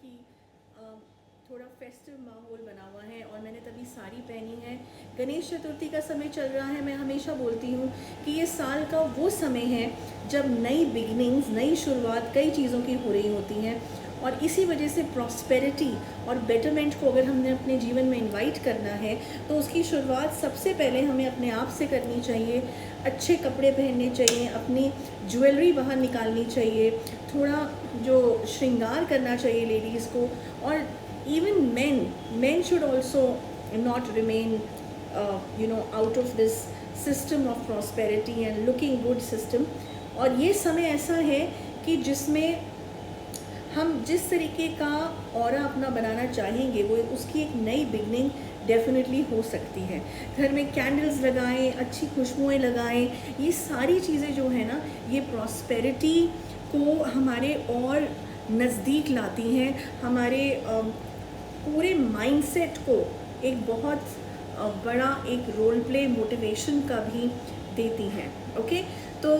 कि थोड़ा फेस्टिव माहौल बना हुआ है और मैंने तभी साड़ी पहनी है। गणेश चतुर्थी का समय चल रहा है। मैं हमेशा बोलती हूँ कि ये साल का वो समय है जब नई बिगिनिंग्स, नई शुरुआत कई चीज़ों की हो रही होती हैं, और इसी वजह से प्रॉस्पेरिटी और बेटरमेंट को अगर हमने अपने जीवन में इनवाइट करना है तो उसकी शुरुआत सबसे पहले हमें अपने आप से करनी चाहिए। अच्छे कपड़े पहनने चाहिए, अपनी ज्वेलरी बाहर निकालनी चाहिए, थोड़ा जो श्रृंगार करना चाहिए लेडीज़ को। और even men should also not remain out of this system of prosperity and looking good system। और ये समय ऐसा है कि जिसमें हम जिस तरीके का ऑरा अपना बनाना चाहेंगे वो उसकी एक नई बिगनिंग डेफिनेटली हो सकती है। घर में कैंडल्स लगाएं, अच्छी खुशबुएं लगाएं, ये सारी चीज़ें जो है ना, ये प्रॉस्पेरिटी को हमारे और नज़दीक लाती हैं, हमारे पूरे माइंडसेट को एक बहुत बड़ा एक रोल प्ले मोटिवेशन का भी देती हैं। ओके, तो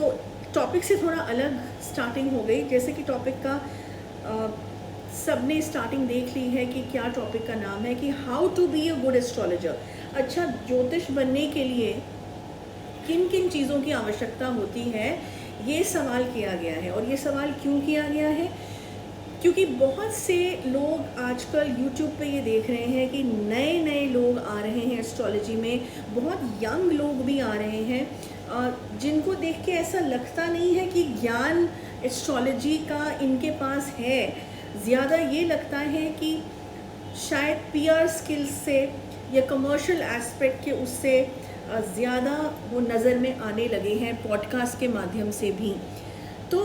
टॉपिक से थोड़ा अलग स्टार्टिंग हो गई। जैसे कि टॉपिक का सबने स्टार्टिंग देख ली है कि क्या टॉपिक का नाम है, कि how to be a good astrologer. अच्छा, ज्योतिष बनने के लिए किन किन चीज़ों की आवश्यकता होती है, ये सवाल किया गया है। और ये सवाल क्यों किया गया है? क्योंकि बहुत से लोग आजकल YouTube पे ये देख रहे हैं कि नए नए लोग आ रहे हैं एस्ट्रोलॉजी में, बहुत यंग लोग भी आ रहे हैं, जिनको देख के ऐसा लगता नहीं है कि ज्ञान एस्ट्रोलॉजी का इनके पास है। ज़्यादा ये लगता है कि शायद PR स्किल्स से या कमर्शियल एस्पेक्ट के उससे ज़्यादा वो नज़र में आने लगे हैं पॉडकास्ट के माध्यम से भी। तो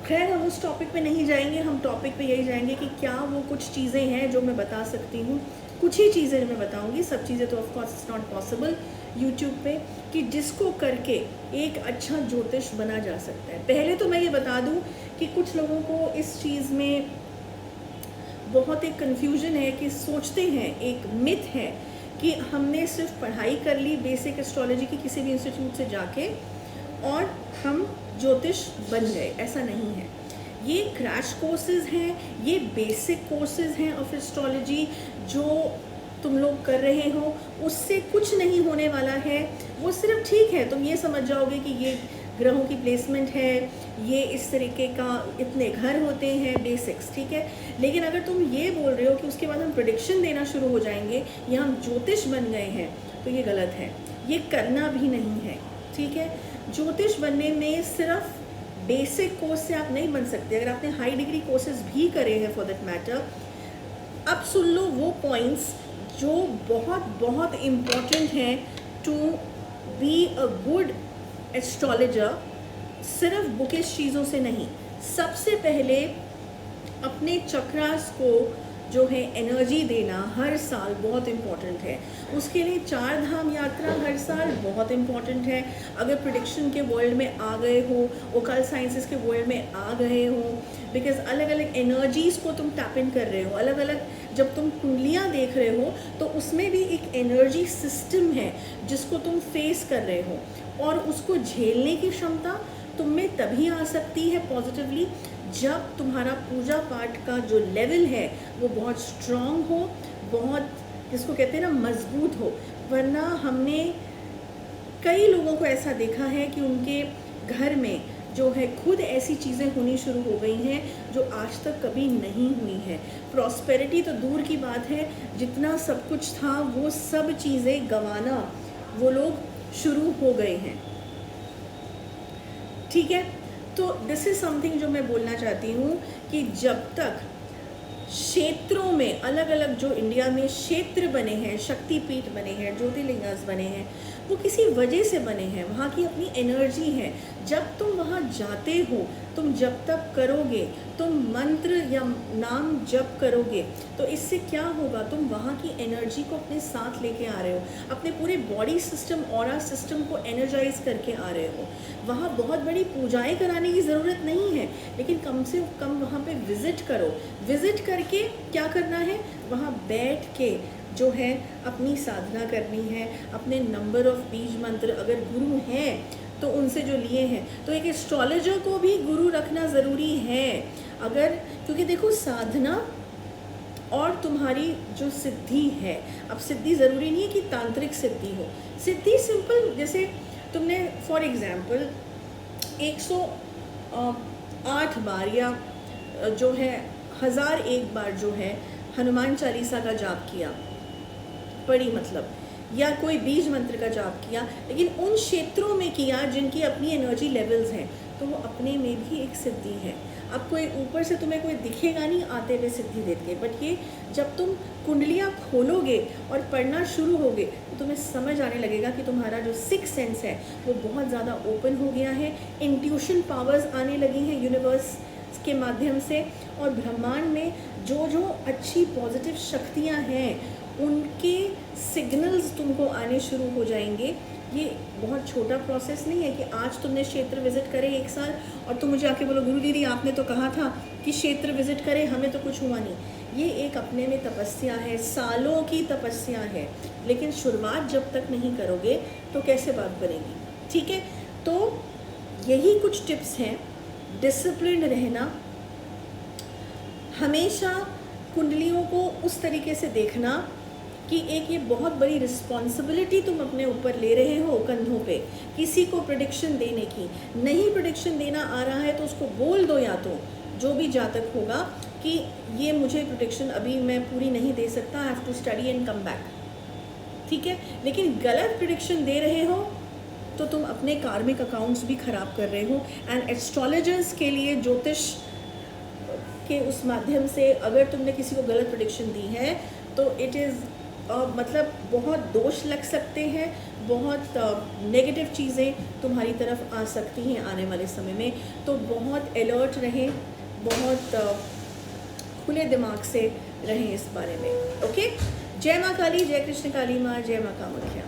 खैर, हम उस टॉपिक पे नहीं जाएंगे, हम टॉपिक पे यही जाएंगे कि क्या वो कुछ चीज़ें हैं जो मैं बता सकती हूँ। कुछ ही चीज़ें मैं बताऊँगी, सब चीज़ें तो of course it's not possible YouTube पे, कि जिसको करके एक अच्छा ज्योतिष बना जा सकता है। पहले तो मैं ये बता दूँ कि कुछ लोगों को इस चीज़ में बहुत एक कन्फ्यूजन है, कि सोचते हैं, एक मिथ है कि हमने सिर्फ पढ़ाई कर ली बेसिक एस्ट्रोलॉजी की किसी भी इंस्टीट्यूट से जाके और हम ज्योतिष बन गए। ऐसा नहीं है। ये क्रैश कोर्सेज हैं, ये बेसिक कोर्सेज हैं ऑफ एस्ट्रोलॉजी जो तुम लोग कर रहे हो, उससे कुछ नहीं होने वाला है। वो सिर्फ ठीक है, तुम ये समझ जाओगे कि ये ग्रहों की प्लेसमेंट है, ये इस तरीके का इतने घर होते हैं, बेसिक्स, ठीक है। लेकिन अगर तुम ये बोल रहे हो कि उसके बाद हम प्रेडिक्शन देना शुरू हो जाएंगे या हम ज्योतिष बन गए हैं, तो ये गलत है। ये करना भी नहीं है, ठीक है। ज्योतिष बनने में सिर्फ बेसिक कोर्स से आप नहीं बन सकते। अगर आपने हाई डिग्री कोर्सेज भी करे हैं फॉर दैट मैटर, अब सुन लो वो पॉइंट्स जो बहुत बहुत इम्पॉर्टेंट हैं to be a good astrologer. सिर्फ बुकिश चीज़ों से नहीं, सबसे पहले अपने चक्रास को जो है एनर्जी देना हर साल बहुत इम्पॉर्टेंट है। उसके लिए 4 धाम यात्रा हर साल बहुत इम्पॉर्टेंट है। अगर प्रेडिक्शन के वर्ल्ड में आ गए हो, ओकल्ट साइंसेस के वर्ल्ड में आ गए हो, बिकॉज अलग अलग एनर्जीज़ को तुम टैप इन कर रहे हो। अलग अलग जब तुम कुंडलियाँ देख रहे हो तो उसमें भी एक एनर्जी सिस्टम है जिसको तुम फेस कर रहे हो, और उसको झेलने की क्षमता तुम में तभी आ सकती है पॉजिटिवली जब तुम्हारा पूजा पाठ का जो लेवल है वो बहुत स्ट्रॉन्ग हो, बहुत जिसको कहते हैं ना मजबूत हो। वरना हमने कई लोगों को ऐसा देखा है कि उनके घर में जो है खुद ऐसी चीज़ें होनी शुरू हो गई हैं जो आज तक कभी नहीं हुई है। प्रॉस्पेरिटी तो दूर की बात है, जितना सब कुछ था वो सब चीज़ें गंवाना वो लोग शुरू हो गए हैं, ठीक है। तो दिस इज़ समथिंग जो मैं बोलना चाहती हूँ कि जब तक क्षेत्रों में अलग अलग जो इंडिया में क्षेत्र बने हैं, शक्तिपीठ बने हैं, ज्योतिर्लिंगास बने हैं, वो किसी वजह से बने हैं, वहाँ की अपनी एनर्जी है। जब तुम वहाँ जाते हो, तुम जब तक करोगे, तुम मंत्र या नाम जप करोगे, तो इससे क्या होगा, तुम वहाँ की एनर्जी को अपने साथ लेके आ रहे हो, अपने पूरे बॉडी सिस्टम, ऑरा सिस्टम को एनर्जाइज करके आ रहे हो। वहाँ बहुत बड़ी पूजाएं कराने की ज़रूरत नहीं है, लेकिन कम से कम वहाँ पे विज़िट करो। विज़िट करके क्या करना है, वहाँ बैठ के जो है अपनी साधना करनी है, अपने नंबर ऑफ बीज मंत्र, अगर गुरु हैं तो उनसे जो लिए हैं, तो एक एस्ट्रोलॉजर को भी गुरु रखना ज़रूरी है। अगर, क्योंकि देखो साधना और तुम्हारी जो सिद्धि है, अब सिद्धि ज़रूरी नहीं है कि तांत्रिक सिद्धि हो, सिद्धि सिंपल, जैसे तुमने फॉर एग्ज़ाम्पल 108 बार या जो है 1001 बार जो है हनुमान चालीसा का जाप किया, पढ़ी मतलब, या कोई बीज मंत्र का जाप किया, लेकिन उन क्षेत्रों में किया जिनकी अपनी एनर्जी लेवल्स हैं, तो वो अपने में भी एक सिद्धि है। अब कोई ऊपर से तुम्हें कोई दिखेगा नहीं आते हुए सिद्धि देते, बट ये जब तुम कुंडलियाँ खोलोगे और पढ़ना शुरू होगे तो तुम्हें समझ आने लगेगा कि तुम्हारा जो सिक्स सेंस है वो बहुत ज़्यादा ओपन हो गया है, इंट्यूशन पावर्स आने लगी हैं यूनिवर्स के माध्यम से, और ब्रह्मांड में जो जो अच्छी पॉजिटिव शक्तियाँ हैं उनके सिग्नल्स तुमको आने शुरू हो जाएंगे। ये बहुत छोटा प्रोसेस नहीं है कि आज तुमने क्षेत्र विज़िट करे 1 साल और तुम मुझे आके बोलो गुरु दीदी आपने तो कहा था कि क्षेत्र विज़िट करें, हमें तो कुछ हुआ नहीं। ये एक अपने में तपस्या है, सालों की तपस्या है, लेकिन शुरुआत जब तक नहीं करोगे तो कैसे बात बनेगी, ठीक है। तो यही कुछ टिप्स हैं, डिसिप्लिन रहना, हमेशा कुंडलियों को उस तरीके से देखना कि एक ये बहुत बड़ी रिस्पॉन्सिबिलिटी तुम अपने ऊपर ले रहे हो कंधों पे, किसी को प्रेडिक्शन देने की। नहीं प्रेडिक्शन देना आ रहा है तो उसको बोल दो, या तो जो भी जातक होगा कि ये मुझे प्रेडिक्शन अभी मैं पूरी नहीं दे सकता, I have to study and come back, ठीक है। लेकिन गलत प्रेडिक्शन दे रहे हो तो तुम अपने कार्मिक अकाउंट्स भी ख़राब कर रहे हो। एंड एस्ट्रोलॉजर्स के लिए, ज्योतिष के उस माध्यम से अगर तुमने किसी को गलत प्रेडिक्शन दी है तो इट इज़ मतलब बहुत दोष लग सकते हैं, बहुत नेगेटिव चीज़ें तुम्हारी तरफ आ सकती हैं आने वाले समय में। तो बहुत अलर्ट रहें, बहुत खुले दिमाग से रहें इस बारे में, ओके। जय माँ काली, जय कृष्ण काली माँ, जय माँ कामाख्या।